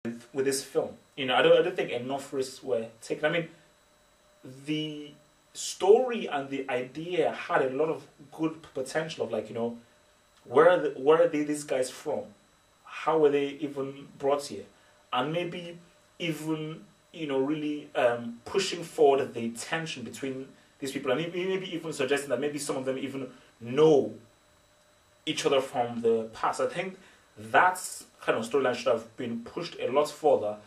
with this film. You know, I don't think enough risks were taken. I mean, the story and the idea had a lot of good potential of, like, you know, where are these guys from? How were they even brought here? And maybe even, you know, really pushing forward the tension between these people, and maybe even suggesting that maybe some of them even know each other from the past. I think that kind of storyline should have been pushed a lot further,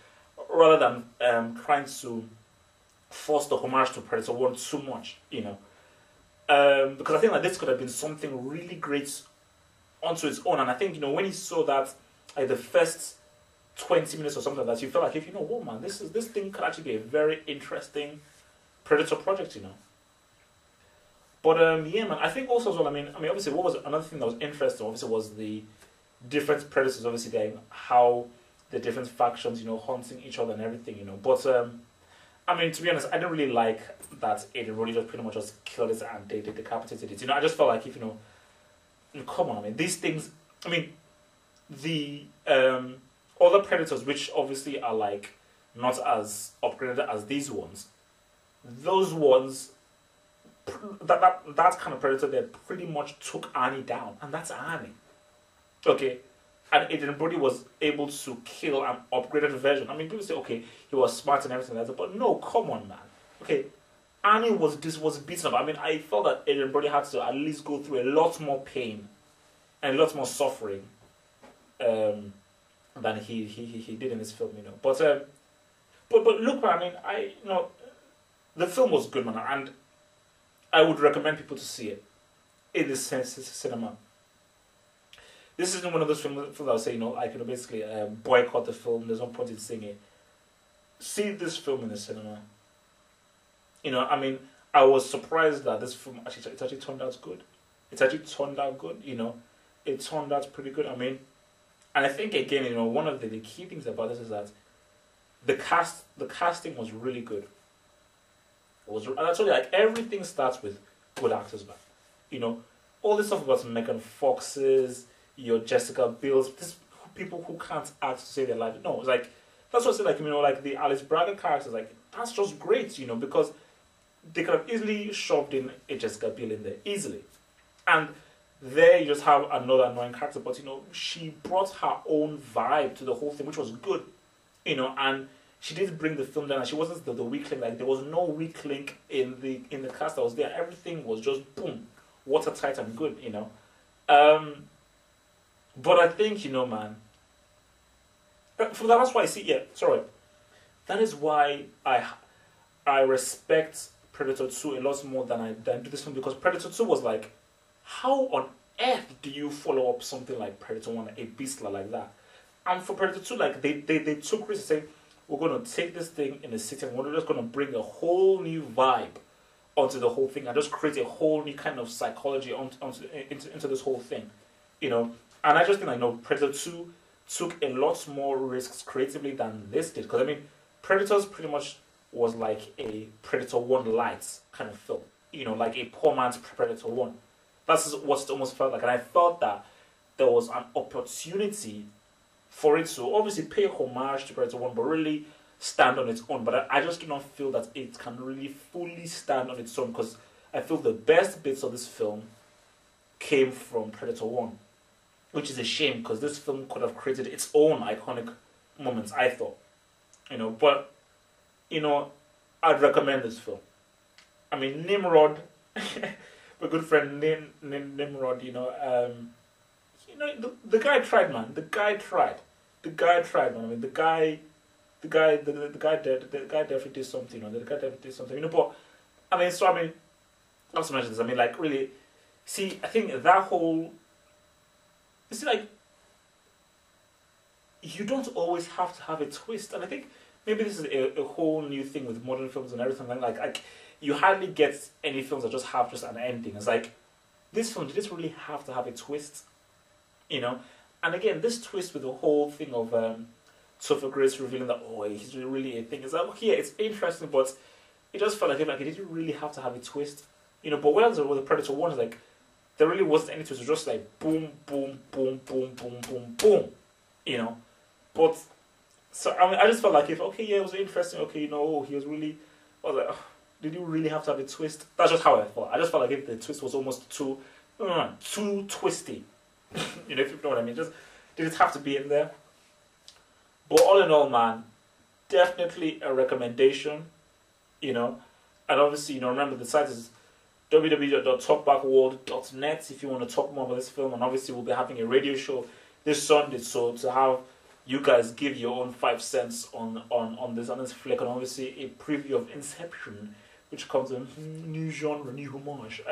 rather than trying to force the homage to Predator 1 too much, you know. Because I think that this could have been something really great onto its own. And I think, you know, when you saw that, like the first 20 minutes or something like that, you felt like, if you know, whoa man, this thing could actually be a very interesting Predator project, you know. But yeah, man, I think also as well, I mean, obviously, what was another thing that was interesting? Obviously, was the different Predators, obviously, then how the different factions, you know, hunting each other and everything, you know. But I mean, to be honest, I didn't really like that Adrian Brody just pretty much just killed it and they decapitated it. You know, I just felt like, if you know, come on, I mean, these things. I mean, the other Predators, which obviously are like not as upgraded as these ones, those ones, that kind of Predator, they pretty much took Arnie down, and that's Arnie. Okay, and Adrian Brody was able to kill an upgraded version. I mean, people say, okay, he was smart and everything like that, but no, come on, man. Okay, Arnie was beaten up. I mean, I felt that Adrian Brody had to at least go through a lot more pain and a lot more suffering than he did in this film, you know. But look, man, I mean, you know, the film was good, man, and I would recommend people to see it in the cinema. This isn't one of those films that I say, you know, I could basically boycott the film. There's no point in seeing it. See this film in the cinema. You know, I mean, I was surprised that this film actually turned out good. It's actually turned out good, you know. It turned out pretty good. I mean, and I think, again, you know, one of the key things about this is that the casting was really good. And actually, like, everything starts with good actors, man. You know, all this stuff about Megan Fox's, your Jessica Biel's, these people who can't act to save their life. No, it's like, that's what I said, like, you know, like the Alice Braga characters, like, that's just great, you know, because they could have easily shoved in a Jessica Biel in there, easily. And there you just have another annoying character, but, you know, she brought her own vibe to the whole thing, which was good, you know, and she did bring the film down, and she wasn't the weak link. Like, there was no weak link in the cast that was there. Everything was just, boom, watertight and good, you know. But I think, you know, man, that's why I see, yeah, sorry. That is why I respect Predator 2 a lot more than I do this film, because Predator 2 was like, how on earth do you follow up something like Predator 1, a beastler like that? And for Predator 2, like, they took risks saying, we're going to take this thing in the city and we're just going to bring a whole new vibe onto the whole thing and just create a whole new kind of psychology into this whole thing, you know. And I just think, I know, Predator 2 took a lot more risks creatively than this did. Because, I mean, Predators pretty much was like a Predator 1 light kind of film. You know, like a poor man's Predator 1. That's what it almost felt like. And I felt that there was an opportunity for it to obviously pay homage to Predator 1, but really stand on its own. But I just do not feel that it can really fully stand on its own, because I feel the best bits of this film came from Predator 1. Which is a shame, because this film could have created its own iconic moments, I thought. You know, but, you know, I'd recommend this film. I mean, Nimrod, my good friend Nimrod, you know, the guy tried, man. The guy tried, man. I mean, the guy definitely did something, you know. The guy definitely did something, you know. But, I mean, not to mention this, I mean, like, really, see, I think that whole, you see, like, you don't always have to have a twist. And I think maybe this is a whole new thing with modern films and everything. Like you hardly get any films that just have just an ending. It's like, this film, did this really have to have a twist? You know? And again, this twist with the whole thing of Topher Grace revealing that, oh, he's really a thing. It's like, okay, yeah, it's interesting, but it just felt like it didn't really have to have a twist. You know, but whereas with the Predator 1, it's like, there really wasn't any twist. It was just like boom, boom, boom, boom, boom, boom, boom. You know? But So I mean, I just felt like if it was interesting. Okay, he was really. I was like, did you really have to have a twist? That's just how I felt. I just felt like if the twist was almost too twisty. If you know what I mean. Just did it have to be in there? But all in all, man, definitely a recommendation. And obviously, remember the site is www.talkbackworld.net if you want to talk more about this film. And obviously, we'll be having a radio show this Sunday, so to have you guys give your own 5 cents on this flick, and obviously a preview of Inception, which comes in new genre, new homage,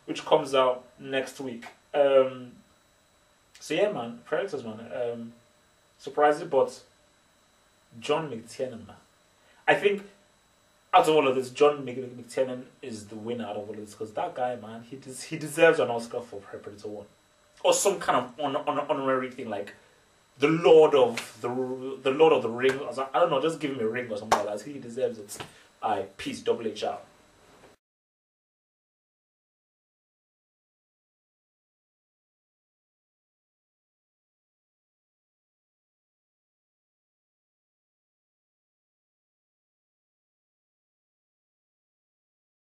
which comes out next week. So yeah, man, Predators, man. Surprising, but John McTiernan, man. I think out of all of this, John McTiernan is the winner out of all of this, because that guy, man, he deserves an Oscar for Predator 1. Or some kind of honorary thing, like the Lord of the Ring. I don't know, just give him a ring or something like that. He deserves it. Peace, double H out.